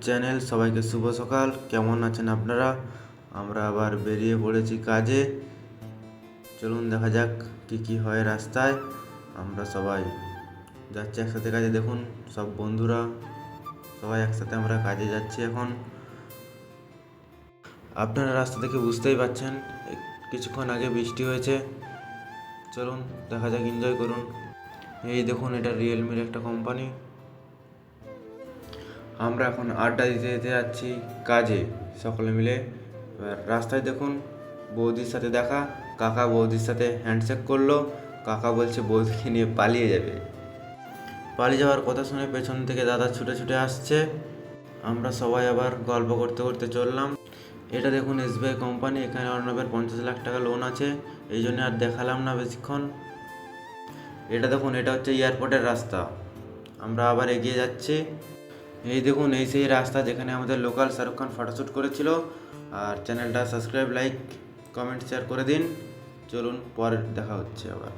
Channel. সবাইকে শুভ সকাল। কেমন আছেন আপনারা? আমরা আবার বেরিয়ে পড়েছি কাজে। চলুন দেখা যাক কি কি হয় রাস্তায়। আমরা সবাই যাচ্ছি একসাথে কাজে। দেখুন সব বন্ধুরা সবাই একসাথে আমরা কাজে যাচ্ছি এখন। আপনারা রাস্তা থেকে বুঝতেই পারছেন কিছুক্ষণ আগে বৃষ্টি হয়েছে। চলুন দেখা যাক, এনজয় করুন। এই দেখুন, এটা রিয়েলমির একটা কোম্পানি। আমরা এখন আড্ডা দিতে দিতে যাচ্ছি কাজে সকলে মিলে। এবার রাস্তায় দেখুন বৌদির সাথে দেখা। কাকা বৌদির সাথে হ্যান্ডশেক করলো। কাকা বলছে বৌদিকে নিয়ে পালিয়ে যাবে। পালিয়ে যাওয়ার কথা শুনে পেছন থেকে দাদা ছুটে ছুটে আসছে। আমরা সবাই আবার গল্প করতে করতে চললাম। এটা দেখুন SBI কোম্পানি। এখানে অর্ণবের 50 লাখ টাকা লোন আছে, এই জন্য আর দেখালাম না বেশিক্ষণ। এটা দেখুন, এটা হচ্ছে এয়ারপোর্টের রাস্তা। আমরা আবার এগিয়ে যাচ্ছি। এই দেখুন, এই সেই রাস্তা যেখানে আমাদের লোকাল শাহরুখ খান ফটোশ্যুট করেছিল। আর চ্যানেলটা সাবস্ক্রাইব, লাইক, কমেন্ট, শেয়ার করে দিন। চলুন পরে দেখা হচ্ছে আবার।